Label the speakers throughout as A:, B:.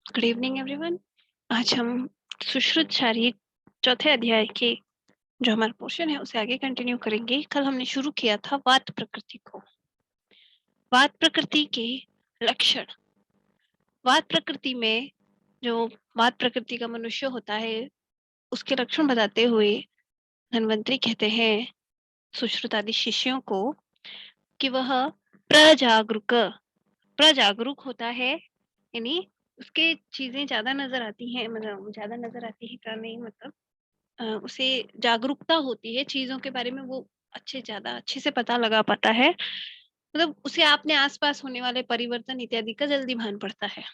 A: Good evening everyone. आज हम सुश्रुत शारीरिक चौथे अध्याय के जो हमारा पोर्शन है उसे आगे कंटिन्यू करेंगे। कल हमने शुरू किया था वात प्रकृति को। वात प्रकृति के लक्षण। वात प्रकृति में जो वात प्रकृति का मनुष्य होता है उसके लक्षण बताते हुए धन्वंतरी कहते हैं सुश्रुत आदि शिष्यों को कि वह प्रजागरूक होता है, यानी उसके चीजें ज्यादा नजर आती हैं, मतलब ज्यादा नजर आती है क्या नहीं, मतलब उसे जागरूकता होती है चीजों के बारे में, वो ज्यादा अच्छे से पता लगा पाता है, मतलब उसे अपने आसपास होने वाले परिवर्तन इत्यादि का जल्दी भान पड़ता है।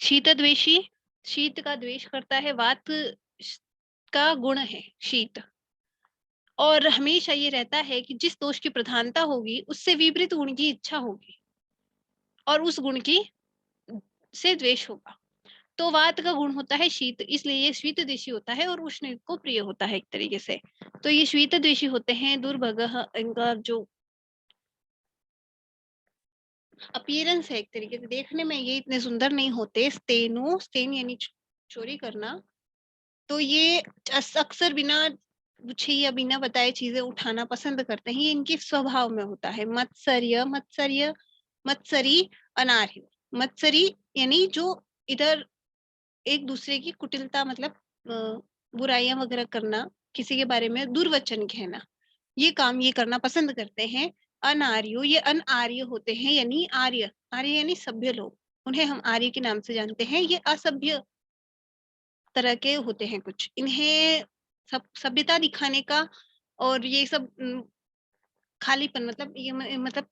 A: शीतद्वेषी, शीत का द्वेष करता है, वात का गुण है शीत, और हमेशा ये रहता है कि जिस दोष की प्रधानता होगी उससे विपरीत गुण की इच्छा होगी और उस गुण की से द्वेष होगा। तो वात का गुण होता है शीत, इसलिए ये शीत द्वेषी होता है और उष्ण को प्रिय होता है एक तरीके से। तो ये शीत द्वेषी होते हैं। दुर्भगः, इनका जो अपीयरेंस है एक तरीके से देखने में ये इतने सुंदर नहीं होते। स्तेनो, स्तेन यानी चोरी करना, तो ये अक्सर बिना पूछे या बिना बताए चीजें उठाना पसंद करते हैं, ये इनके स्वभाव में होता है। मत्सर्य, मत्सरी, अनार्य। मत्सरी यानी जो इधर एक दूसरे की कुटिलता, मतलब बुराइयां वगैरह करना, किसी के बारे में दुर्वचन कहना, ये काम ये करना पसंद करते हैं। अनार्यो, ये अनआर्य होते हैं, यानी आर्य, आर्य यानी सभ्य लोग, उन्हें हम आर्य के नाम से जानते हैं। ये असभ्य तरह के होते हैं कुछ, इन्हें सब सभ्यता दिखाने का और ये सब खालीपन, मतलब ये मतलब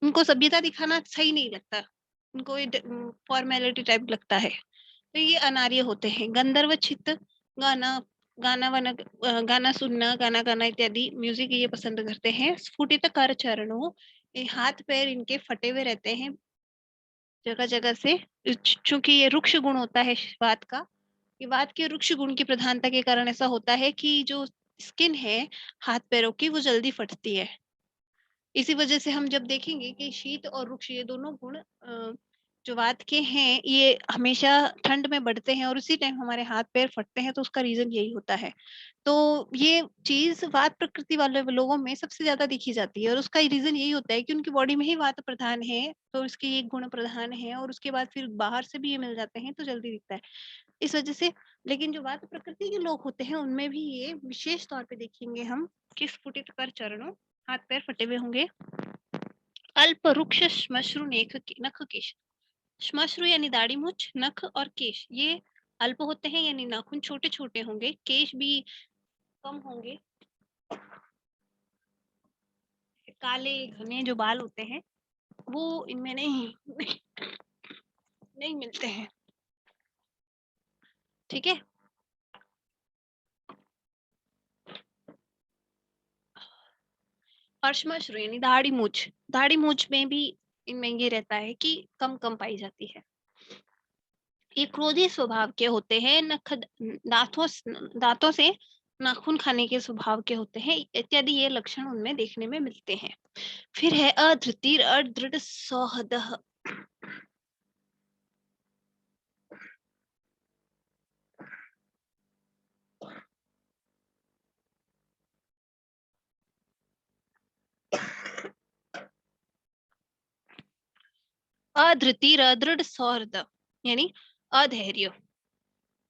A: उनको सभ्यता दिखाना सही नहीं लगता, उनको ये फॉर्मेलिटी टाइप लगता है, तो ये अनार्य होते हैं। गंधर्व चित्त, गाना गाना वाना गाना सुनना, गाना गाना इत्यादि म्यूजिक ये पसंद करते हैं। स्फुटित कर चरणों, ये हाथ पैर इनके फटे हुए रहते हैं जगह जगह से, चूंकि ये रुक्ष गुण होता है वात का। ये वात के रुक्ष गुण की प्रधानता के कारण ऐसा होता है कि जो स्किन है हाथ पैरों की वो जल्दी फटती है। इसी वजह से हम जब देखेंगे कि शीत और रुक्ष ये दोनों गुण जो वात के हैं ये हमेशा ठंड में बढ़ते हैं और उसी टाइम हमारे हाथ पैर फटते हैं, तो उसका रीजन यही होता है। तो ये चीज वात प्रकृति वाले लोगों में सबसे ज्यादा दिखी जाती है और उसका रीजन यही होता है कि उनकी बॉडी में ही वात प्रधान है, तो उसके ये गुण प्रधान है और उसके बाद फिर बाहर से भी ये मिल जाते हैं तो जल्दी दिखता है इस वजह से। लेकिन जो वात प्रकृति के लोग होते हैं उनमें भी ये विशेष तौर पे देखेंगे हम कि स्फुटित कर चरणों, हाथ पैर फटे हुए होंगे। अल्प रुक्ष श्मश्रु नख केश, श्मश्रु यानी दाढ़ी मूछ, नख और केश ये अल्प होते हैं, यानी नाखून छोटे छोटे होंगे, केश भी कम होंगे, काले घने जो बाल होते हैं वो इनमें नहीं मिलते हैं। ठीक है, और श्मश्रु यानी दाढ़ी मूछ में भी इनमें ये रहता है कि कम कम पाई जाती है। ये क्रोधी स्वभाव के होते हैं। नख दांतों से नाखून खाने के स्वभाव के होते हैं इत्यादि, ये लक्षण उनमें देखने में मिलते हैं। फिर है अधृतिर, अदृढ़ सौहदह। अधृतिर, अदृढ़ सौहृद यानी अधैर्य,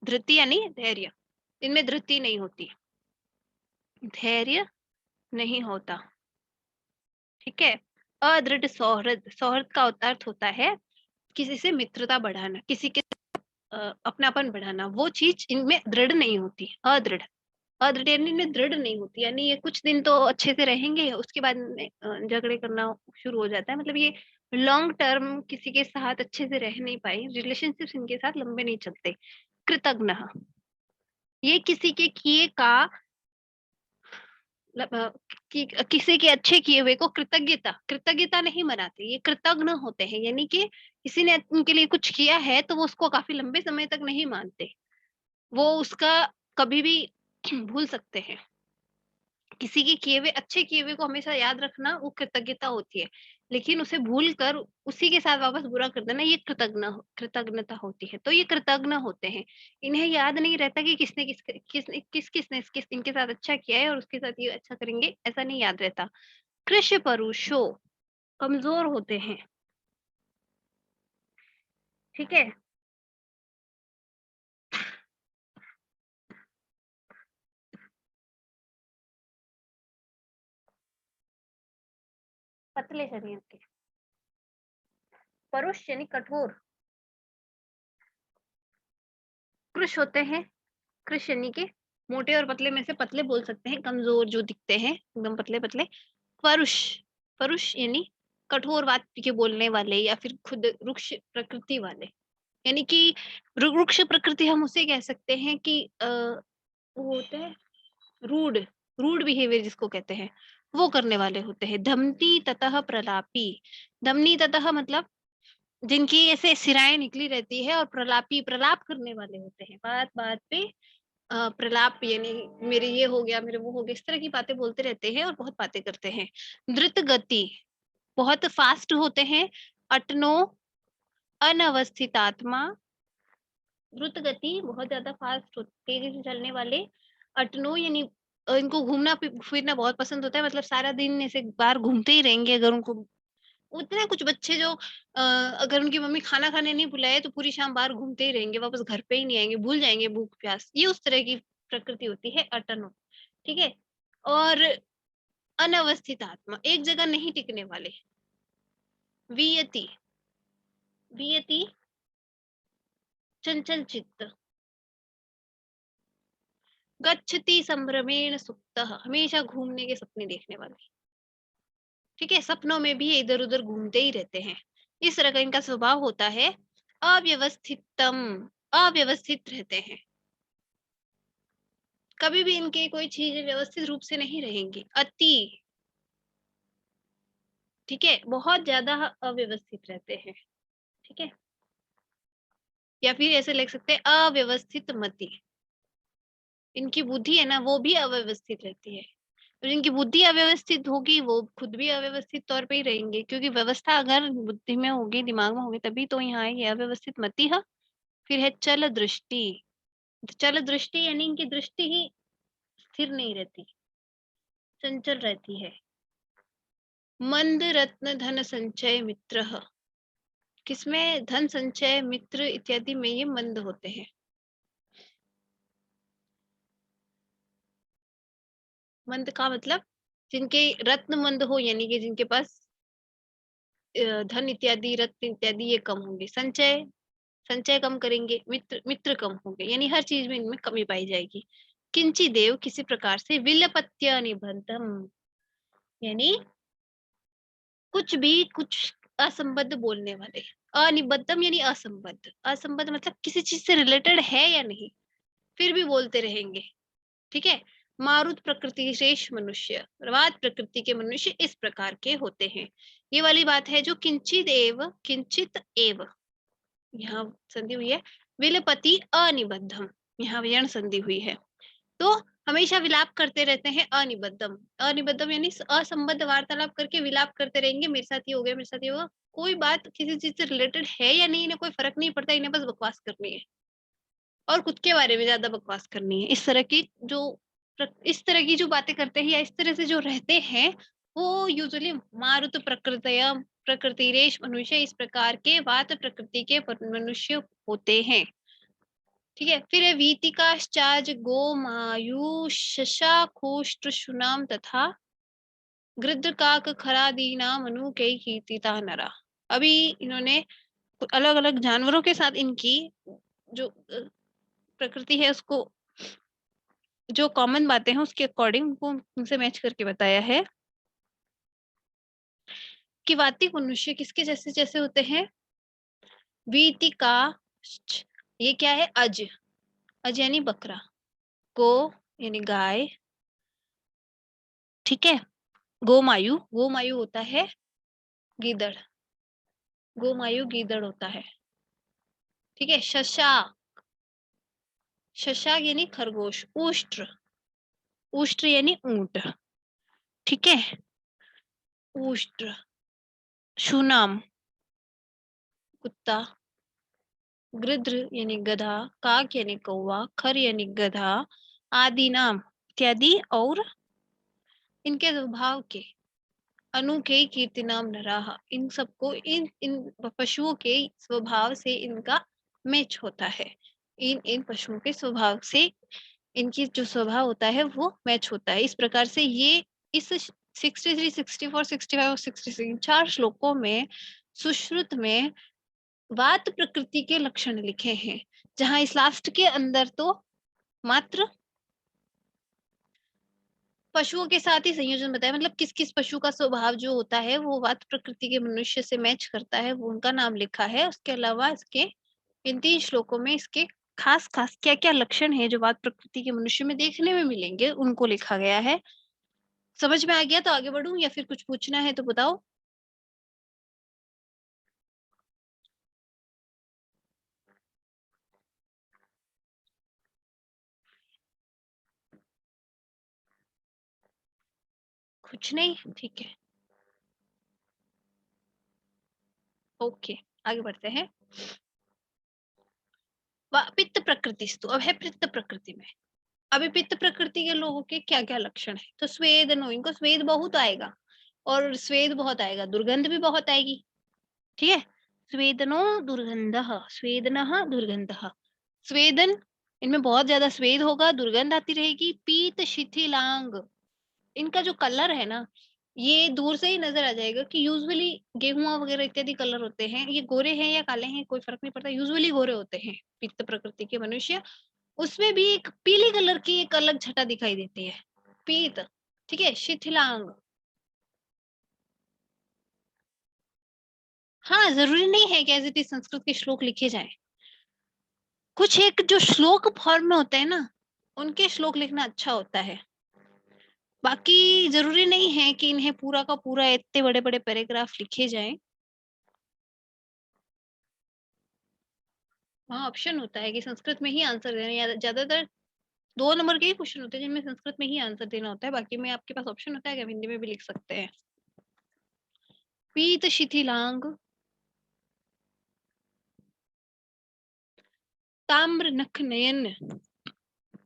A: धृति यानी धैर्य, इनमें धृति नहीं होती, धैर्य नहीं होता। ठीक है, अदृढ़ सौहृद, सौहृद का अर्थ होता है किसी से मित्रता बढ़ाना, किसी के अपनापन बढ़ाना, वो चीज इनमें दृढ़ नहीं होती। अदृढ़, अदृढ़ यानी इनमें दृढ़ नहीं होती, यानी ये कुछ दिन तो अच्छे से रहेंगे उसके बाद में झगड़े करना शुरू हो जाता है, मतलब ये लॉन्ग टर्म किसी के साथ अच्छे से रह नहीं पाए, रिलेशनशिप्स इनके साथ लंबे नहीं चलते। कृतज्ञ, ये किसी के किए का कि किसी के अच्छे किए हुए को कृतज्ञता नहीं मनाते, ये कृतज्ञ होते हैं, यानी कि किसी ने उनके लिए कुछ किया है तो वो उसको काफी लंबे समय तक नहीं मानते, वो उसका कभी भी भूल सकते हैं। किसी के किए हुए अच्छे किए हुए को हमेशा याद रखना वो कृतज्ञता होती है। लेकिन उसे भूल कर उसी के साथ वापस बुरा कर देना, ये कृतज्ञता होती है। तो ये कृतज्ञ होते हैं। इन्हें याद नहीं रहता कि किसने इनके साथ अच्छा किया है और उसके साथ ये अच्छा करेंगे, ऐसा नहीं याद रहता। कृशपरुषो, कमज़ोर होते हैं, ठीक है? पतले शरीर के। परुष यानी कठोर। कृश होते हैं, कृश यानी के मोटे और पतले में से पतले बोल सकते हैं, कमज़ोर जो दिखते हैं, एकदम पतले-पतले। परुष, परुष यानी कठोर बात के बोलने वाले या फिर खुद रुक्ष प्रकृति वाले। यानी कि रुक्ष प्रकृति हम उसे कह सकते हैं कि वो होते हैं रूड, रूड बिहेवियर जिसको कहते हैं, वो करने वाले होते हैं। धमती ततः प्रलापी, धमनी ततः मतलब जिनकी ऐसे सिराएं निकली रहती है, और प्रलापी प्रलाप करने वाले होते हैं, बात बात पे प्रलाप यानी मेरे ये हो गया, मेरे वो हो गया, इस तरह की बातें बोलते रहते हैं और बहुत बातें करते हैं। द्रुत गति, बहुत फास्ट होते हैं। अटनो, अनवस्थित आत्मा, द्रुत गति बहुत ज्यादा फास्ट तेजी से चलने वाले। अटनो यानी इनको घूमना फिरना बहुत पसंद होता है, मतलब सारा दिन ऐसे बाहर घूमते ही रहेंगे। अगर उनको उतने कुछ बच्चे जो अगर उनकी मम्मी खाना खाने नहीं बुलाए तो पूरी शाम बाहर घूमते ही रहेंगे, वापस घर पे ही नहीं आएंगे, भूल जाएंगे भूख प्यास। ये उस तरह की प्रकृति होती है अटनो, ठीक है? और अनवस्थित आत्मा, एक जगह नहीं टिकने वाले। वियति, वियति चंचल चित्त। गच्छति संभ्रमेण सुप्तः, हमेशा घूमने के सपने देखने वाले, ठीक है? सपनों में भी इधर उधर घूमते ही रहते हैं, इस तरह का इनका स्वभाव होता है। अव्यवस्थितम, अव्यवस्थित रहते हैं, कभी भी इनके कोई चीज व्यवस्थित रूप से नहीं रहेंगी। अति, ठीक है, बहुत ज्यादा अव्यवस्थित रहते हैं, ठीक है? या फिर ऐसे लिख सकते हैं अव्यवस्थित मति, इनकी बुद्धि है ना वो भी अव्यवस्थित रहती है। तो जिनकी बुद्धि अव्यवस्थित होगी वो खुद भी अव्यवस्थित तौर पे ही रहेंगे, क्योंकि व्यवस्था अगर बुद्धि में होगी, दिमाग में होगी, तभी तो यहाँ आएगी। अव्यवस्थित मति है। फिर है चल दृष्टि, चल दृष्टि यानी इनकी दृष्टि ही स्थिर नहीं रहती, चंचल रहती है। मंद रत्न धन संचय मित्र, किसमें धन संचय मित्र इत्यादि में ये मंद होते हैं। मंद का मतलब जिनके रत्न मंद हो, यानी कि जिनके पास धन इत्यादि रत्न इत्यादि ये कम होंगे। संचय, संचय कम करेंगे। मित्र, मित्र कम होंगे, यानी हर चीज में इनमें कमी पाई जाएगी। किंची देव, किसी प्रकार से। विलपत्य निबंधम, यानी कुछ भी कुछ असंबद्ध बोलने वाले। अनिबद्धम यानी असंबद्ध, असंबद्ध मतलब किसी चीज से रिलेटेड है या नहीं, फिर भी बोलते रहेंगे, ठीक है? मारुत प्रकृति शेष मनुष्य, प्रवाद प्रकृति के मनुष्य इस प्रकार के होते हैं। ये वाली बात है जो किंचित एव, किंचित एव यहाँ संधि हुई है। विलपति अनिबद्धम, यहाँ वियण संधि हुई है। तो हमेशा विलाप करते रहते हैं। अनिबद्धम, अनिबद्धम यानी असंबद्ध वार्तालाप करके विलाप करते रहेंगे, मेरे साथ ये हो गया, मेरे साथ ये होगा। कोई बात किसी चीज से रिलेटेड है या नहीं, इन्हें कोई फर्क नहीं पड़ता, इन्हें बस बकवास करनी है और खुद के बारे में ज्यादा बकवास करनी है। इस तरह की जो इस तरह की जो बातें करते हैं या इस तरह से जो रहते हैं, वो यूजुअली मारुत प्रकृतया प्रकृति रेश मनुष्य इस प्रकार के वात प्रकृति के मनुष्य होते हैं, ठीक है? फिर है वीतिकाश्चाज गोमायु शशाखोष्ट्र शुनाम तथा गृध्र काक खरादीना मनु कई कीर्तिता नरा। अभी इन्होंने अलग अलग जानवरों के साथ इनकी जो प्रकृति है उसको, जो कॉमन बातें हैं उसके अकॉर्डिंग उनको उनसे मैच करके बताया है कि वातिक मनुष्य किसके जैसे जैसे होते हैं। वीतिका, ये क्या है? अज, अज यानी बकरा। गो यानी गाय, ठीक है? गोमायु, गोमायु होता है गीदड़, गोमायु गीदड़ होता है, ठीक है? शशाक, शशाक यानी खरगोश। उष्ट्र, उष्ट्र यानी ऊंट, ठीक है? उष्ट्र, शूनाम कुत्ता, गृध्र यानी गधा, काक यानी कौवा, खर यानी गधा, आदि नाम इत्यादि और इनके स्वभाव के, अनु के कीर्तिनाम नराह, इन सबको इन इन पशुओं के स्वभाव से इनका मैच होता है। इन इन पशुओं के स्वभाव से इनकी जो स्वभाव होता है वो मैच होता है। इस प्रकार से ये इस 63, 64, 65 और 66 चार श्लोकों में सुश्रुत में वात प्रकृति के लक्षण लिखे हैं, जहां इस लास्ट के अंदर तो मात्र पशुओं के साथ ही संयोजन बताया, मतलब किस किस पशु का स्वभाव जो होता है वो वात प्रकृति के मनुष्य से मैच करता है, वो उनका नाम लिखा है। उसके अलावा इसके इन 3 श्लोकों में इसके खास खास क्या क्या लक्षण है जो वात प्रकृति के मनुष्य में देखने में मिलेंगे उनको लिखा गया है। समझ में आ गया तो आगे बढ़ूं या फिर कुछ पूछना है तो बताओ। कुछ नहीं, ठीक है, ओके, आगे बढ़ते हैं। पित्त प्रकृति, तो अब है पित्त प्रकृति में। अभी पित्त प्रकृति के लोगों के क्या क्या लक्षण है, तो स्वेद नो, इनको स्वेद बहुत आएगा, और स्वेद बहुत आएगा, दुर्गंध भी बहुत आएगी, ठीक है। स्वेदनो दुर्गंध, स्वेदन दुर्गंध, स्वेदन, इनमें बहुत ज्यादा स्वेद होगा, दुर्गंध आती रहेगी। पीत शिथिलांग, इनका जो कलर है ना, ये दूर से ही नजर आ जाएगा कि यूजुअली गेहुआ वगैरह इत्यादि कलर होते हैं, ये गोरे हैं या काले हैं कोई फर्क नहीं पड़ता, यूजुअली गोरे होते हैं पित्त प्रकृति के मनुष्य। उसमें भी एक पीली कलर की एक अलग छटा दिखाई देती है, पीत, ठीक है। शिथिलांग, हाँ जरूरी नहीं है कि एज इट इज संस्कृत के श्लोक लिखे जाएं, कुछ एक जो श्लोक फॉर्म में होते हैं ना उनके श्लोक लिखना अच्छा होता है। बाकी जरूरी नहीं है कि इन्हें पूरा का पूरा इतने बड़े बड़े पैराग्राफ लिखे जाएं। वहाँ ऑप्शन होता है कि संस्कृत में ही आंसर देना, या ज्यादातर 2 नंबर के ही क्वेश्चन होते हैं जिनमें संस्कृत में ही आंसर देना होता है, बाकी में आपके पास ऑप्शन होता है कि आप हिंदी में भी लिख सकते हैं। पीत शिथिलांग, ताम्र नख नयन,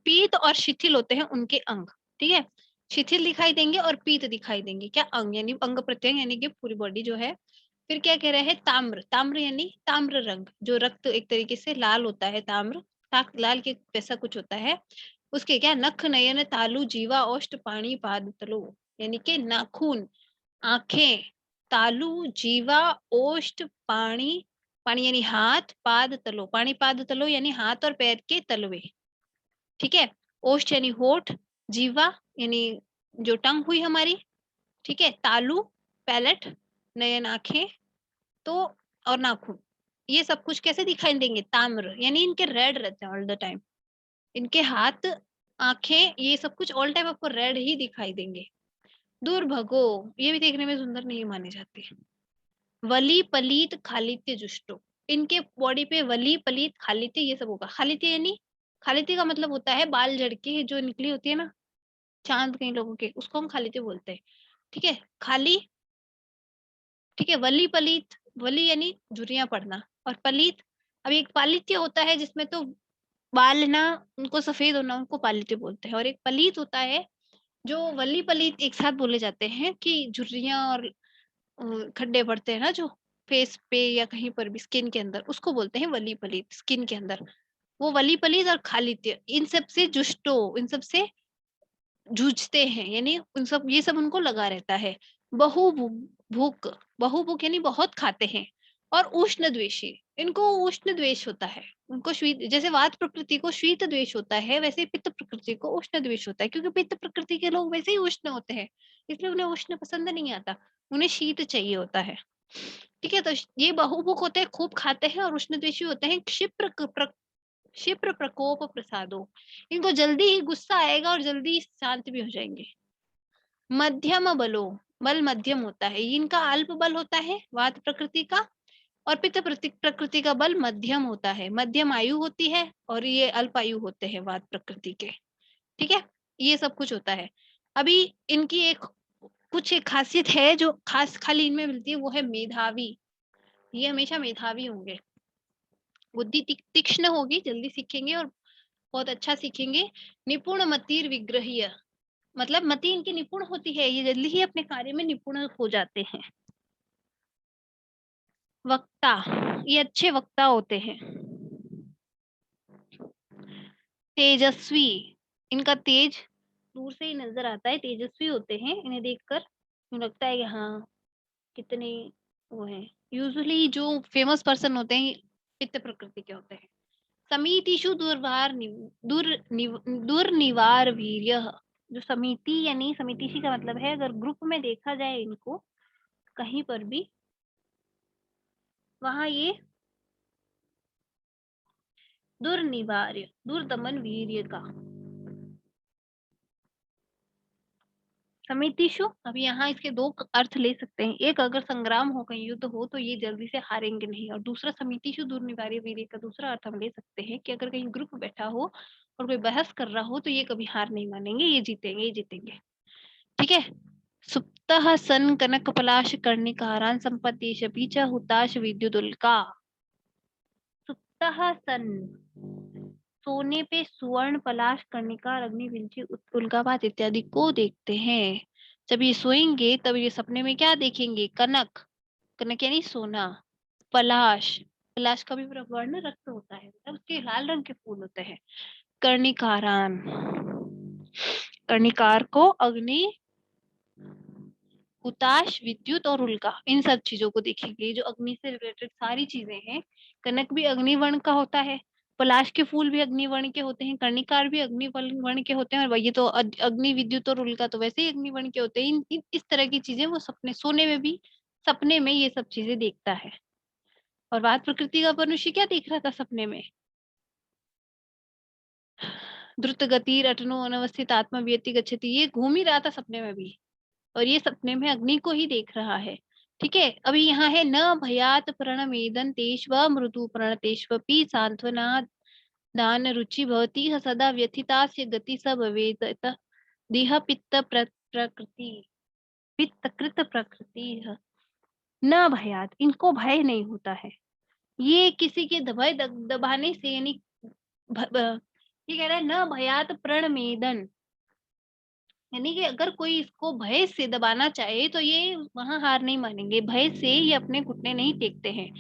A: पीत और शिथिल होते हैं उनके अंग, ठीक है। शिथिल दिखाई देंगे और पीत दिखाई देंगे, क्या अंग यानी अंग प्रत्यंग यानी कि पूरी बॉडी जो है। फिर क्या कह रहे हैं, ताम्र, ताम्र यानी ताम्र रंग, जो रक्त एक तरीके से लाल होता है, ताम्र लाल के वैसा कुछ होता है। उसके क्या, नख नयन तालु जीवा ओष्ठ पाणी पाद तलो, यानी कि नाखून, आंखें, तालु जीवा ओष्ठ पाणी, पाणी यानी हाथ, पाद तलो, पाणी पाद तलो यानी हाथ और पैर के तलवे, ठीक है। ओष्ठ यानी होठ, जीवा यानी जो टंग हुई हमारी, ठीक है। तालु पैलेट, नयन आंखें, तो और नाखून, ये सब कुछ कैसे दिखाई देंगे, ताम्र यानी इनके रेड रहते हैं ऑल द टाइम, इनके हाथ, आंखें, ये सब कुछ ऑल टाइम आपको रेड ही दिखाई देंगे। दुर्भगो, ये भी देखने में सुंदर नहीं माने जाते। वली पलीत खालित्य जुष्टो, इनके बॉडी पे वली पलीत खालित्य ये सब होगा। खालित्य यानी, खालित्य का मतलब होता है बाल जड़ के जो निकली होती है ना, चांद कई लोगों के, उसको हम खालित्य बोलते हैं, ठीक है। खाली, ठीक है। वली पलीत, वली यानी झुर्रियां पड़ना, और पलीत, अब एक पालित्य होता है जिसमें तो बाल ना उनको सफेद होना, उनको पालित्य बोलते हैं। और एक पलीत होता है जो वली पलीत एक साथ बोले जाते हैं कि झुर्रियां और खड्डे पड़ते हैं ना जो फेस पे या कहीं पर भी स्किन के अंदर, उसको बोलते हैं वली पलीत, स्किन के अंदर। वो वली पलीत और खालित्य, इन सब से जुष्टो, इन सब से जूझते हैं, यानी उन सब, ये सब उनको लगा रहता है। भूख, बहुभूख यानी बहुत खाते हैं। और उष्ण द्वेषी, इनको उष्ण द्वेष होता है, उनको शीत, जैसे वात प्रकृति को शीत द्वेष होता है वैसे पित्त प्रकृति को उष्ण द्वेष होता है, क्योंकि पित्त प्रकृति के लोग वैसे ही उष्ण होते हैं, इसलिए उन्हें उष्ण पसंद नहीं आता, उन्हें शीत चाहिए होता है, ठीक है। तो ये बहुभुक होते हैं, खूब खाते हैं, और उष्ण द्वेषी होते हैं क्षिप्र प्रकोप प्रसादो, इनको जल्दी ही गुस्सा आएगा और जल्दी शांत भी हो जाएंगे। मध्यम बलो, बल मध्यम होता है, इनका अल्प बल होता है वात प्रकृति का, और पित्त प्रकृति का बल मध्यम होता है, मध्यम आयु होती है, और ये अल्प आयु होते हैं वात प्रकृति के, ठीक है। ये सब कुछ होता है। अभी इनकी एक कुछ एक खासियत है जो खास खाली इनमें मिलती है, वो है मेधावी। ये हमेशा मेधावी होंगे, बुद्धि तीक्ष्ण होगी, जल्दी सीखेंगे और बहुत अच्छा सीखेंगे। निपुण मतिर विग्रहीय, मतलब मति इनकी निपुण होती है, ये जल्दी ही अपने कार्य में निपुण हो जाते हैं। वक्ता, ये अच्छे वक्ता होते हैं। तेजस्वी, इनका तेज दूर से ही नजर आता है, तेजस्वी होते हैं, इन्हें देखकर लगता है कि हाँ कितने वो है। यूजुअली जो फेमस पर्सन होते हैं पित्त प्रकृति के होते हैं। समितिषु दुर्निवार वीर्य, जो समिति यानी समितिषि का मतलब है अगर ग्रुप में देखा जाए इनको कहीं पर भी, वहां ये दुर्निवार्य, दुर्दमन वीर्य का। समितिषु, अभी यहाँ इसके दो अर्थ ले सकते हैं। एक, अगर संग्राम हो, कहीं युद्ध हो तो ये जल्दी से हारेंगे नहीं। और दूसरा, समितिषु दुर्निवार्य वीर्य का दूसरा अर्थ हम ले सकते हैं कि अगर कहीं ग्रुप बैठा हो और कोई बहस कर रहा हो तो ये कभी हार नहीं मानेंगे, ये जीतेंगे, ये जीतेंगे। ठीक है। सुप्तः सन कनक पलाश कर्णिकारान संपत्ति बीच हुताश विद्युदुल्का। सुप्तः सन, सोने पे सुवर्ण पलाश कर्णिका अग्निविंची उल्कापात इत्यादि को देखते हैं। जब ये सोएंगे तब ये सपने में क्या देखेंगे? कनक, कनक यानी सोना, पलाश, पलाश का भी वर्ण रक्त होता है, मतलब उसके लाल रंग के फूल होते हैं। कर्णिकारान, कर्णिकार को अग्नि, हुताश, विद्युत और उल्का, इन सब चीजों को देखेंगे। जो अग्नि से रिलेटेड सारी चीजें हैं, कनक भी अग्निवर्ण का होता है, पलाश के फूल भी अग्निवर्ण के होते हैं, कर्णिकार भी अग्निवर्ण के होते हैं, और ये तो अग्नि, विद्युत और उल्का तो वैसे ही अग्निवर्ण के होते हैं। इस तरह की चीजें वो सपने, सोने में भी, सपने में ये सब चीजें देखता है। और बात प्रकृति का, मनुष्य क्या देख रहा था सपने में? द्रुत गति रटनो अनवस्थित आत्मा व्यति गच्छति, ये घूम ही रहा था सपने में भी, और ये सपने में अग्नि को ही देख रहा है। ठीक है। अभी यहाँ है न भयात प्रणमेदन तेष्व मृदु प्रणतेष्वपि सांत्वना दान रुचि भवती सदा व्यथितास्य गति स भवेत देह पित्त प्रकृति, पित्त कृत प्रकृति न भयात, इनको भय नहीं होता है। ये किसी के भय दबाने से, यानी ये कह रहा है न भयात प्रणमेदन, यानी कि अगर कोई इसको भय से दबाना चाहे तो ये वहां हार नहीं मानेंगे, भय से ये अपने घुटने नहीं टेकते हैं।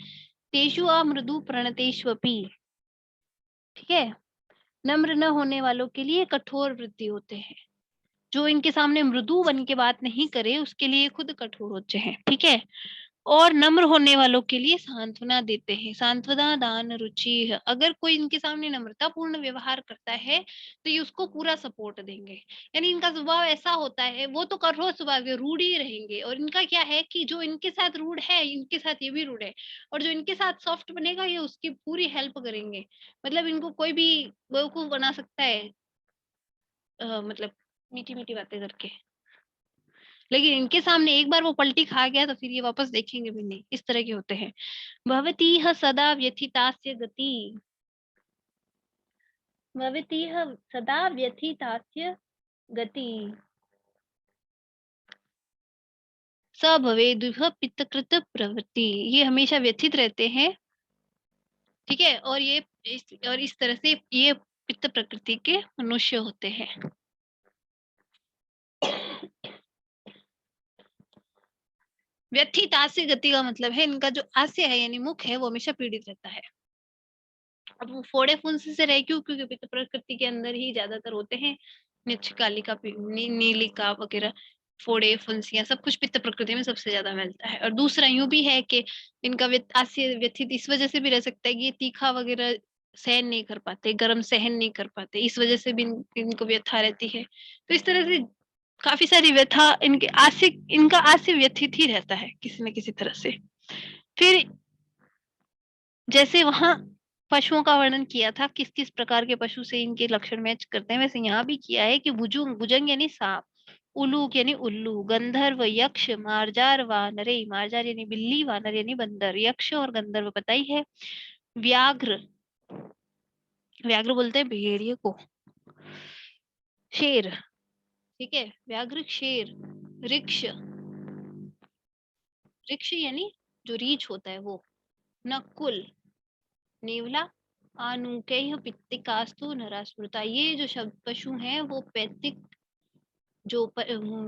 A: तेषु आ मृदु प्रणतेष्वपि, ठीक है। नम्र न होने वालों के लिए कठोर वृत्ति होते हैं, जो इनके सामने मृदु बन के बात नहीं करे उसके लिए खुद कठोर होते हैं। ठीक है। और नम्र होने वालों के लिए सांत्वना देते हैं, सांत्वना दान रुचि है। अगर कोई इनके सामने नम्रता पूर्ण व्यवहार करता है तो ये उसको पूरा सपोर्ट देंगे। यानी इनका स्वभाव ऐसा होता है, वो तो कठोर स्वभाव के रूढ़ ही रहेंगे, और इनका क्या है कि जो इनके साथ रूढ़ है इनके साथ ये भी रूढ़ है, और जो इनके साथ सॉफ्ट बनेगा ये उसकी पूरी हेल्प करेंगे। मतलब इनको कोई भी बेवकूफ बना सकता है, मतलब मीठी मीठी बातें करके, लेकिन इनके सामने एक बार वो पलटी खा गया तो फिर ये वापस देखेंगे भी नहीं। इस तरह के होते हैं। भवतीह सदा व्यथितास्य गति, भवतीह सदा व्यथितास्य गति स भवेद् पित्तकृत प्रवृत्ति, ये हमेशा व्यथित रहते हैं। ठीक है। और ये और इस तरह से ये पित्त प्रकृति के मनुष्य होते हैं। व्यथित आस्य गति का मतलब है इनका जो आस्य है यानी मुख है वो हमेशा पीड़ित रहता है। अब वो फोड़े फुंसी से रहे क्यों? क्योंकि पित्त प्रकृति के अंदर ही ज्यादातर होते हैं। कालिका, नीलिका वगैरह, फोड़े फुंसियां, सब कुछ पित्त प्रकृति में सबसे ज्यादा मिलता है। और दूसरा यूं भी है कि इनका आस्य व्यथित इस वजह से भी रह सकता है कि ये तीखा वगैरह सहन नहीं कर पाते, गर्म सहन नहीं कर पाते, इस वजह से भी इनको व्यथा रहती है। तो इस तरह से काफी सारी व्यथा इनका आस्य व्यथित ही रहता है किसी न किसी तरह से। फिर जैसे वहां पशुओं का वर्णन किया था, किस किस प्रकार के पशु से इनके लक्षण मैच करते हैं, वैसे यहाँ भी किया है कि भुजुंग, भुजंग यानी सांप, उलूक यानी उल्लू, गंधर्व, यक्ष, मार्जार, वानरे, मार्जार यानी बिल्ली, वानर यानी बंदर, यक्ष और गंधर्व पता ही है। व्याघ्र, व्याघ्र बोलते हैं भेड़िए को, शेर, ठीक है, व्याघ्र शेर, ऋक्ष, ऋक्ष यानी जो रीछ होता है वो। नकुल, नेवला, आनुकैः पित्तिकास्तु नरास्मृता, ये जो शब्द पशु हैं वो पैतृक जो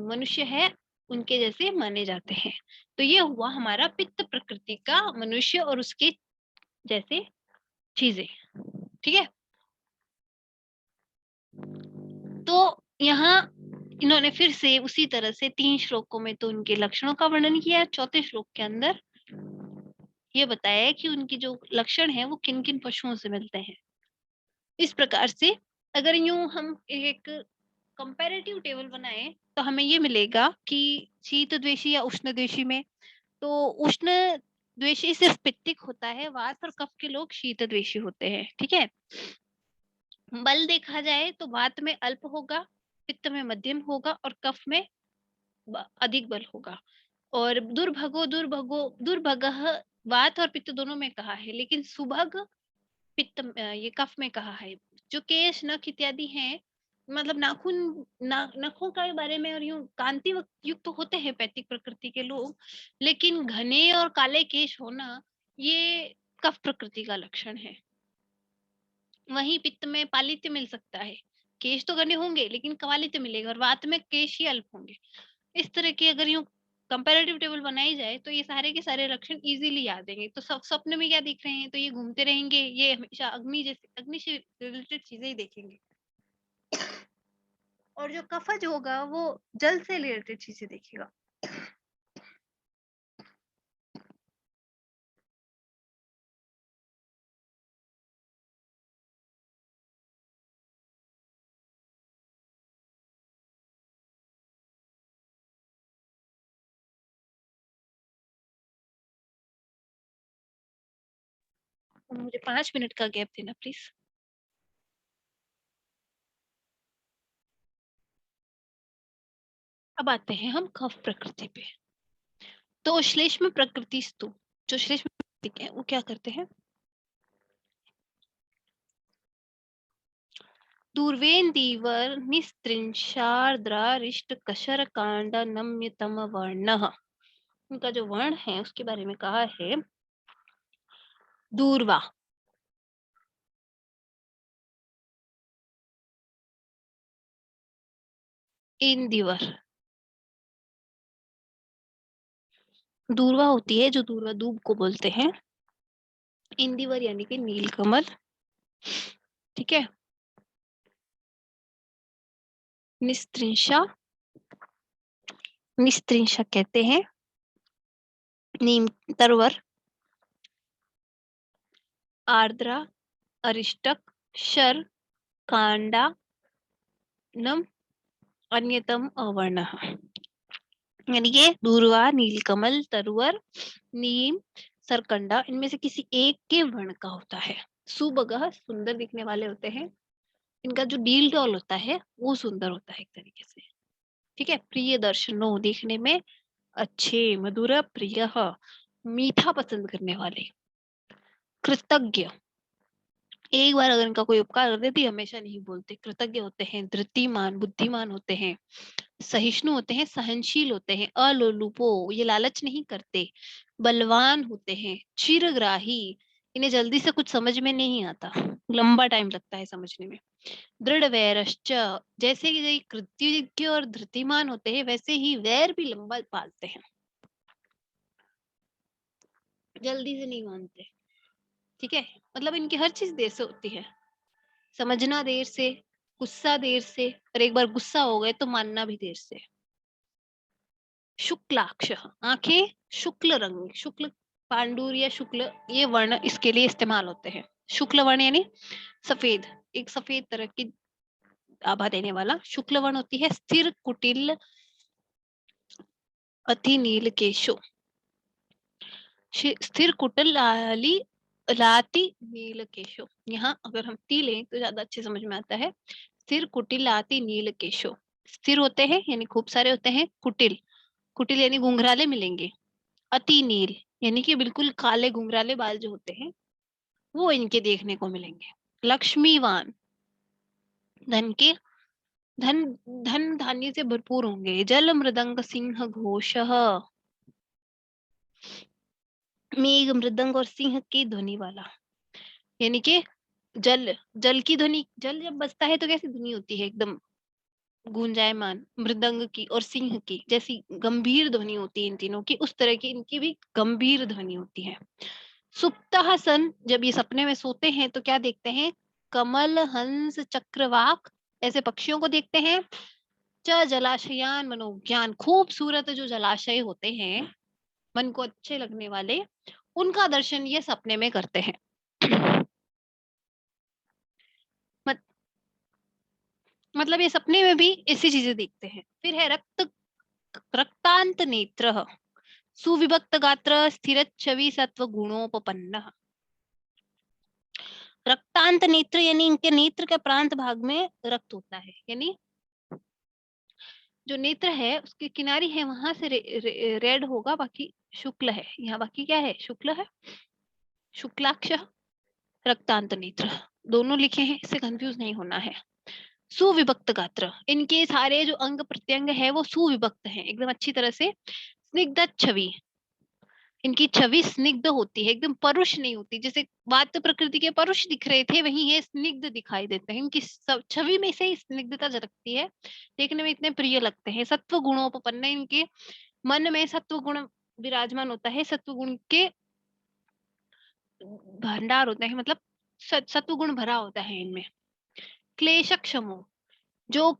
A: मनुष्य है उनके जैसे माने जाते हैं। तो ये हुआ हमारा पित्त प्रकृति का मनुष्य और उसके जैसे चीजें। ठीक है, तो यहाँ इन्होंने फिर से उसी तरह से 3 श्लोकों में तो उनके लक्षणों का वर्णन किया, चौथे श्लोक के अंदर ये बताया है कि उनकी जो लक्षण है वो किन किन पशुओं से मिलते हैं। इस प्रकार से अगर यूं हम एक कंपैरेटिव टेबल बनाए तो हमें ये मिलेगा कि शीत द्वेषी या उष्ण द्वेषी में, तो उष्ण द्वेषी सिर्फ पित्तिक होता है, वात और कफ के लोग शीत द्वेषी होते हैं। ठीक है, बल देखा जाए तो वात में अल्प होगा, पित्त में मध्यम होगा और कफ में अधिक बल होगा। और दुर्भगः वात और पित्त दोनों में कहा है, लेकिन सुभग पित्त ये कफ में कहा है। जो केश नख इत्यादि हैं, मतलब नाखून नखों के बारे में और यूं कांति युक्त तो होते हैं पैतृक प्रकृति के लोग, लेकिन घने और काले केश होना ये कफ प्रकृति का लक्षण है। वहीं पित्त में पालित्य मिल सकता है, केश तो घने होंगे लेकिन कवालित्य मिलेगा, और वात में केश ही अल्प होंगे। इस तरह की अगर यूं कंपैरेटिव टेबल बनाई जाए तो ये सारे के सारे लक्षण इजीली याद रहेंगे। तो सब सपने में क्या दिख रहे हैं, तो ये घूमते रहेंगे, ये हमेशा अग्नि से रिलेटेड चीजें ही देखेंगे। और जो कफज होगा वो जल से रिलेटेड चीजें देखेगा। मुझे 5 मिनट का गैप देना प्लीज। अब आते हैं हम कफ प्रकृति पे। तो श्लेष्म प्रकृति स्तु, जो श्लेष्म प्रकृति है वो क्या करते हैं, दूर्वेन्दीवर निस्त्रिंशार्द्रारिष्ट कशर कांड नम्यतम वर्णः। उनका जो वर्ण है उसके बारे में कहा है, दूर्वा, इंदिवर, दूर्वा होती है जो दूर्वा दूब को बोलते हैं, इंदिवर यानी कि नीलकमल। ठीक है, निस्त्रिंशा, निस्त्रिंशा कहते हैं, नीम तरवर, आर्द्रा, अरिष्टक, शर, कांडा, नम, अन्यतम अवर्ण, यानी कि दूर्वा, नीलकमल, तरवर, नीम, सरकंडा, इनमें से किसी एक के वर्ण का होता है। सुबगह सुंदर दिखने वाले होते हैं, इनका जो डील डॉल होता है वो सुंदर होता है एक तरीके से। ठीक है, प्रिय दर्शनो, देखने में अच्छे, मधुर, प्रिय, मीठा पसंद करने वाले, कृतज्ञ, एक बार अगर इनका कोई उपकार कर देती हमेशा नहीं बोलते, कृतज्ञ होते हैं, धृतिमान, बुद्धिमान होते हैं, सहिष्णु होते हैं, सहनशील होते हैं, अलोलुपो, ये लालच नहीं करते, बलवान होते हैं, चिरग्राही, इन्हें जल्दी से कुछ समझ में नहीं आता, लंबा टाइम लगता है समझने में, दृढ़ वैरश्च, जैसे कि कृतज्ञ और धृतिमान होते हैं वैसे ही वैर भी लंबा पालते हैं, जल्दी से नहीं मानते। ठीक है, मतलब इनकी हर चीज देर से होती है, समझना देर से, गुस्सा देर से, और एक बार गुस्सा हो गए तो मानना भी देर से। शुक्लाक्ष, आंखें शुक्ल रंग, शुक्ल पांडुर या शुक्ल, ये वर्ण इसके लिए इस्तेमाल होते हैं। शुक्ल वर्ण यानी सफेद, एक सफेद तरह की आभा देने वाला शुक्ल वर्ण होती है। स्थिर कुटिल अति नील केशो, स्थिर कुटिल लाली लाती नील केशो, यहाँ अगर हम ती लें तो ज्यादा अच्छे समझ में आता है। स्थिर कुटिल लाती नील केशो, स्थिर होते हैं यानी खूब सारे होते हैं, कुटिल, कुटिल यानी घुंघराले मिलेंगे, अति नील यानी कि बिल्कुल काले घुंघराले बाल जो होते हैं वो इनके देखने को मिलेंगे। लक्ष्मीवान, धन के धन धन धान्य से भरपूर होंगे। जल मृदंग सिंह घोषः, मेघ मृदंग और सिंह की ध्वनि वाला, यानी कि जल जल की ध्वनि, जल जब बजता है तो कैसी ध्वनि होती है, एकदम गुंजायमान। मृदंग की और सिंह की जैसी गंभीर ध्वनि होती है इन तीनों की, उस तरह की इनकी भी गंभीर ध्वनि होती है। सुप्तः सन, जब ये सपने में सोते हैं तो क्या देखते हैं, कमल हंस चक्रवाक ऐसे पक्षियों को देखते हैं। च जलाशयान मनोज्ञान, खूबसूरत जो जलाशय होते हैं मन को अच्छे लगने वाले, उनका दर्शन ये सपने में करते हैं। मत, मतलब ये सपने में भी ऐसी चीजें देखते हैं। फिर है रक्तांत नेत्र, सुविभक्त गात्र स्थिर छवि सत्व गुणोपपन्न। रक्तांत नेत्र यानी इनके नेत्र के प्रांत भाग में रक्त होता है, यानी जो नेत्र है उसके किनारी है वहां से रेड होगा, बाकी शुक्ल है, यहाँ बाकी क्या है, शुक्ल है, शुक्लाक्ष रक्तांत नेत्र दोनों लिखे हैं, इससे कंफ्यूज नहीं होना है। सुविभक्त गात्र, इनके सारे जो अंग प्रत्यंग है वो सुविभक्त हैं, एकदम अच्छी तरह से। स्निग्ध छवि, इनकी छवि स्निग्ध होती है, एकदम परुष नहीं होती, जैसे वात प्रकृति के परुष दिख रहे थे वही ये स्निग्ध दिखाई देते हैं। इनकी छवि में से ही स्निग्धता झलकती है, देखने में इतने प्रिय लगते हैं। सत्व गुणोपपन्न, इनके मन में सत्व गुण विराजमान होता है, सत्व गुण के भंडार होते हैं, मतलब सत्व गुण भरा होता है इनमें। क्लेश क्षमो, जो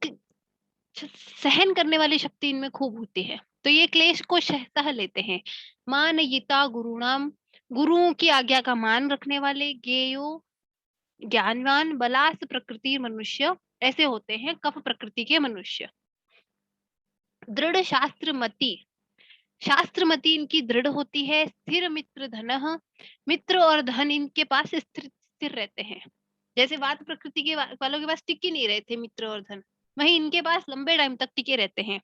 A: सहन करने वाली शक्ति इनमें खूब होती है, तो ये क्लेश को सहता लेते हैं। मानयिता गुरुणाम, गुरुओं की आज्ञा का मान रखने वाले। ज्ञेयो ज्ञानवान, बलास प्रकृति मनुष्य, ऐसे होते हैं कफ प्रकृति के मनुष्य। दृढ़ शास्त्रमति, शास्त्रमति इनकी दृढ़ होती है। स्थिर मित्र धन, मित्र और धन इनके पास स्थिर स्थिर रहते हैं। जैसे वात प्रकृति के वालों के पास टिक ही नहीं रहे थे मित्र और धन, वही इनके पास लंबे टाइम तक टिके रहते हैं।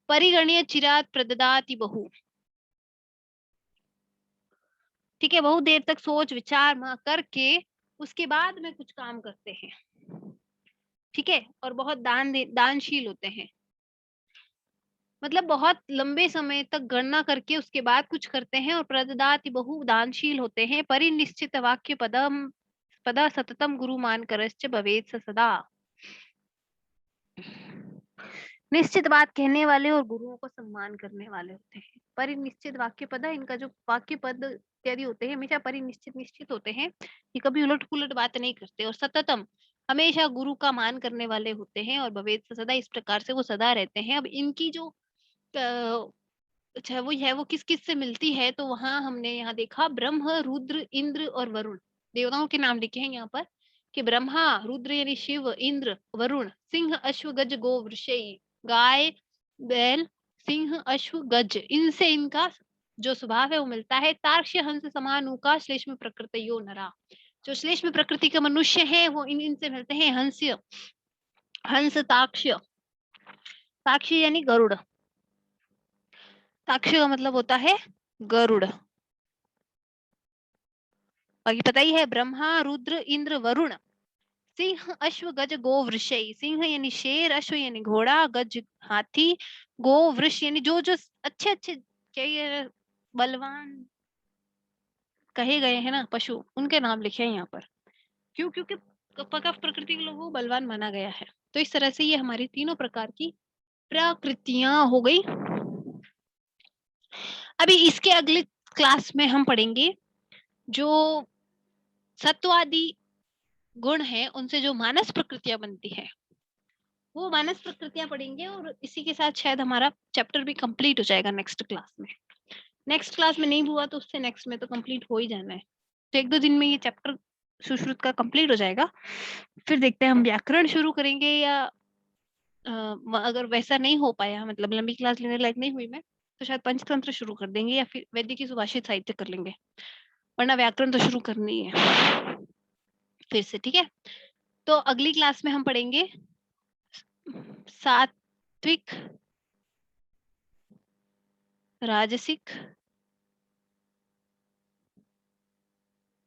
A: परिगणीय चिरात प्रददाति बहु, ठीक है, बहुत देर तक सोच विचार करके उसके बाद में कुछ काम करते हैं, ठीक है, और बहुत दानशील होते हैं, मतलब बहुत लंबे समय तक गणना करके उसके बाद कुछ करते हैं। और प्रददाति बहु, दानशील होते हैं। परिनिश्चित वाक्य पदम पदा सततम गुरु मान करश्च भवेत् स सदा, निश्चित बात कहने वाले और गुरुओं को सम्मान करने वाले होते हैं। परिनिश्चित वाक्य पद, इनका जो वाक्य पद इत्यादि होते हैं हमेशा परिनिश्चित निश्चित होते हैं, ये कभी उलट पुलट बात नहीं करते। और सततम, हमेशा गुरु का मान करने वाले होते हैं। और भवेत् सदा, इस प्रकार से वो सदा रहते हैं। अब इनकी जो अच्छा वो है वो किस किस से मिलती है, तो वहां हमने यहाँ देखा ब्रह्म रुद्र इंद्र और वरुण, देवताओं के नाम लिखे हैं यहाँ पर, कि ब्रह्मा रुद्र यानी शिव, इंद्र वरुण, सिंह अश्व गज गो वृषई, गाय बैल सिंह अश्व गज, इनसे इनका जो स्वभाव है वो मिलता है। तार्क्ष्य हंस समानुका श्लेष्म प्रकृतियो नरा, जो श्लेष्म प्रकृति के मनुष्य हैं वो इनसे मिलते हैं। हंस ताक्ष्य, ताक्ष्य यानी गरुड़, ताक्ष्य का मतलब होता है गरुड़। बाकी पता ही है, ब्रह्मा रुद्र इंद्र वरुण, सिंह अश्व गज गो वृषई, सिंह यानी शेर, अश्व यानी घोड़ा, गज हाथी, गो वृष यानी जो जो अच्छे अच्छे क्या बलवान कहे गए हैं ना पशु, उनके नाम लिखे हैं यहाँ पर। क्यों, क्योंकि कफ प्रकृति के लोगों को बलवान माना गया है। तो इस तरह से ये हमारी तीनों प्रकार की प्रकृतियां हो गई। अभी इसके अगले क्लास में हम पढ़ेंगे जो सत्वादि गुण है उनसे जो मानस प्रकृतियां बनती है, वो मानस प्रकृतियां पढ़ेंगे। और इसी के साथ शायद हमारा चैप्टर भी कंप्लीट हो जाएगा नेक्स्ट क्लास में। नेक्स्ट क्लास में नहीं हुआ तो उससे नेक्स्ट में तो कंप्लीट हो ही जाना है। तो एक दो दिन में ये चैप्टर सुश्रुत का कंप्लीट हो जाएगा। फिर देखते हैं हम व्याकरण शुरू करेंगे, या अगर वैसा नहीं हो पाया, मतलब लंबी क्लास लेने लायक नहीं हुई मैं, तो शायद पंचतंत्र शुरू कर देंगे, या फिर वैदिकी सुभाषित साहित्य कर लेंगे, वरना व्याकरण तो शुरू करनी है फिर से, ठीक है। तो अगली क्लास में हम पढ़ेंगे सात्विक, राजसिक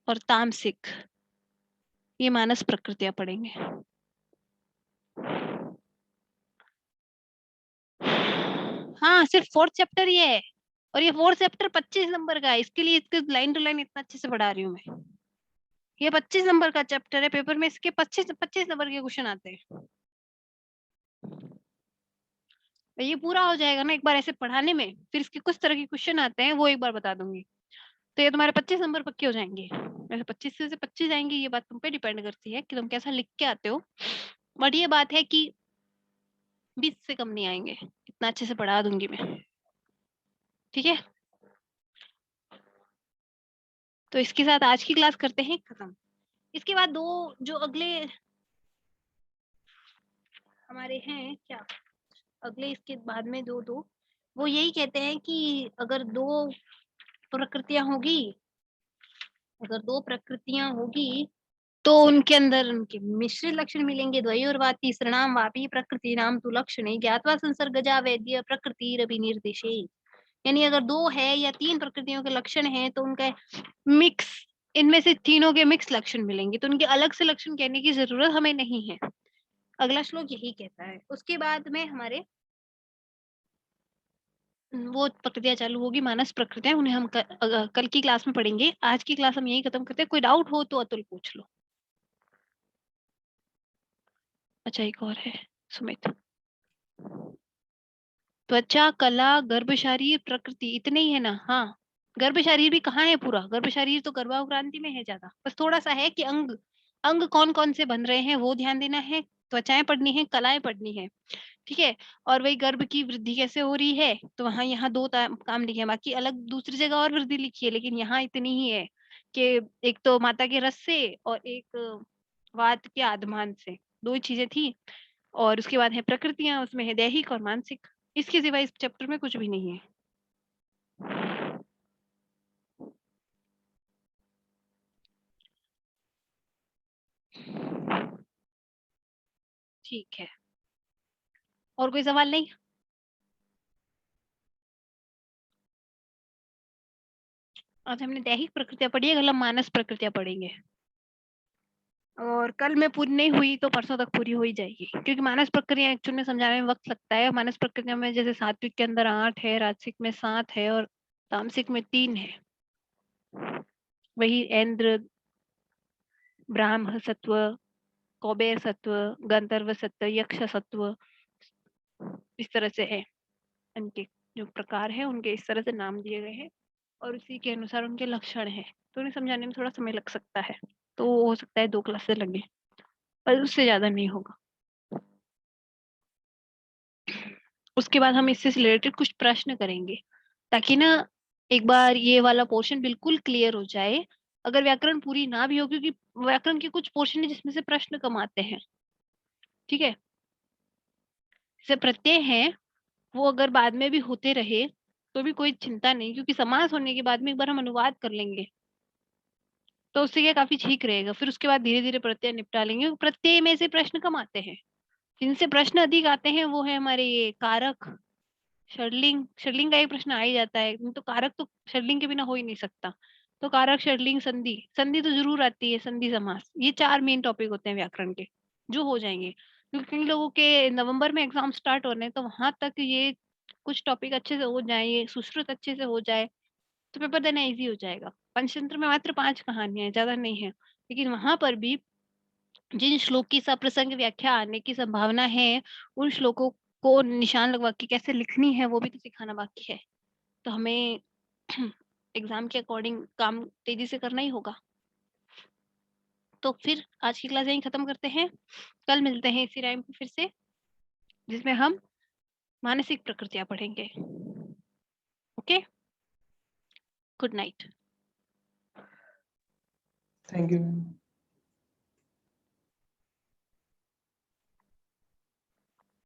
A: और तामसिक, ये मानस प्रकृतियां पढ़ेंगे। हाँ, सिर्फ 4th चैप्टर ही है और ये 4th चैप्टर 25 नंबर का है, इसके लिए इसके लाइन टू लाइन इतना अच्छे से पढ़ा रही हूँ मैं। ये 25 नंबर का चैप्टर है, पेपर में इसके 25 नंबर के क्वेश्चन आते हैं। ये पूरा हो जाएगा ना एक बार ऐसे पढ़ाने में, फिर इसके कुछ तरह के क्वेश्चन आते हैं वो एक बार बता दूंगी, तो ये तुम्हारे 25 नंबर पक्के हो जाएंगे। वैसे 25 से 25 आएंगे, ये बात तुम पे डिपेंड करती है कि तुम कैसा लिख के आते हो, बट ये बात है कि 20 से कम नहीं आएंगे, इतना अच्छे से पढ़ा दूंगी मैं। ठीक है, तो इसके साथ आज की क्लास करते हैं खत्म। इसके बाद दो जो अगले हमारे हैं क्या, अगले इसके बाद में दो वो यही कहते हैं कि अगर दो प्रकृतियां होगी, अगर दो प्रकृतियां होगी तो उनके अंदर उनके मिश्रित लक्षण मिलेंगे। द्वयोर्वाति सृणाम वापी प्रकृति नाम तु लक्षणे ज्ञात्वा संसर्गजा वैद्य प्रकृति निर्देशे। यानी अगर दो है या तीन प्रकृतियों के लक्षण हैं तो उनका मिक्स, इनमें से तीनों के मिक्स लक्षण मिलेंगे, तो उनके अलग से लक्षण कहने की जरूरत हमें नहीं है। अगला श्लोक यही कहता है। उसके बाद में हमारे वो प्रकृतियां चालू होगी, मानस प्रकृतियां, उन्हें हम कल की क्लास में पढ़ेंगे। आज की क्लास हम यही खत्म करते हैं। कोई डाउट हो तो अतुल पूछ लो। अच्छा एक और है सुमित। त्वचा, कला, गर्भ शरीर, प्रकृति, इतने ही है ना? हाँ, गर्भ शरीर भी कहाँ है पूरा? गर्भ शरीर तो गर्भाक्रांति में है ज्यादा, बस थोड़ा सा है कि अंग अंग कौन कौन से बन रहे हैं वो ध्यान देना है, त्वचाएं पढ़नी है, कलाएं पढ़नी है। ठीक है, और वही गर्भ की वृद्धि कैसे हो रही है, तो वहां यहाँ दो काम लिखे हैं, बाकी अलग दूसरी जगह और वृद्धि लिखी है, लेकिन यहाँ इतनी ही है कि एक तो माता के रस से और एक वात के आधमान से, दो ही चीजें थी। और उसके बाद है प्रकृतियां, उसमें है दैहिक और मानसिक। इसके सिवा इस चैप्टर में कुछ भी नहीं है। ठीक है, और कोई सवाल नहीं? आज हमने दैहिक प्रकृतियां पढ़ी है, कल हम मानस प्रकृतियां पढ़ेंगे, और कल में पूरी नहीं हुई तो परसों तक पूरी हो ही जाएगी, क्योंकि मानस प्रक्रिया एक्चुअल में समझाने में वक्त लगता है। मानस प्रक्रिया में जैसे सात्विक के अंदर 8 है, राजसिक में 7 है और तामसिक में 3 है। वही इंद्र, ब्राह्म सत्व, कौबेर सत्व, गंधर्व सत्व, यक्ष सत्व, इस तरह से है। उनके जो प्रकार है उनके इस तरह से नाम दिए गए हैं और उसी के अनुसार उनके लक्षण है, तो उन्हें समझाने में थोड़ा समय लग सकता है, तो हो सकता है 2 क्लास से लगे, पर उससे ज्यादा नहीं होगा। उसके बाद हम इससे रिलेटेड कुछ प्रश्न करेंगे, ताकि ना एक बार ये वाला पोर्शन बिल्कुल क्लियर हो जाए। अगर व्याकरण पूरी ना भी हो, क्योंकि व्याकरण के कुछ पोर्शन है जिसमें से प्रश्न कम आते हैं। ठीक है, जैसे प्रत्यय है वो अगर बाद में भी होते रहे तो भी कोई चिंता नहीं, क्योंकि समास होने के बाद में एक बार हम अनुवाद कर लेंगे तो उससे क्या काफी ठीक रहेगा। फिर उसके बाद धीरे धीरे प्रत्यय निपटा लेंगे। प्रत्यय में से प्रश्न कम आते हैं, जिनसे प्रश्न अधिक आते हैं वो है हमारे ये कारक, शर्लिंग। शर्लिंग का एक प्रश्न आ ही जाता है, तो कारक तो शर्लिंग के बिना हो ही नहीं सकता। तो कारक, शर्लिंग, संधि, संधि तो जरूर आती है, संधि समास, ये 4 मेन टॉपिक होते हैं व्याकरण के जो हो जाएंगे। क्योंकि कई लोगों के नवंबर में एग्जाम स्टार्ट होने हैं, तो वहां तक ये कुछ टॉपिक अच्छे से हो जाए, ये सुश्रुत अच्छे से हो जाए तो पेपर देना इजी हो जाएगा। पंचतंत्र में मात्र 5 कहानियां हैं, ज्यादा नहीं है, लेकिन वहां पर भी जिन श्लोक की सप्रसंग व्याख्या आने की संभावना है, उन श्लोकों को निशान लगवा के कैसे लिखनी है वो भी तो सिखाना बाकी है। तो हमें एग्जाम के अकॉर्डिंग काम तेजी से करना ही होगा। तो फिर आज की क्लास यहीं खत्म करते हैं, कल मिलते हैं इसी टाइम पे फिर से, जिसमें हम मानसिक प्रकृतियां पढ़ेंगे। Okay, good night.
B: Thank you.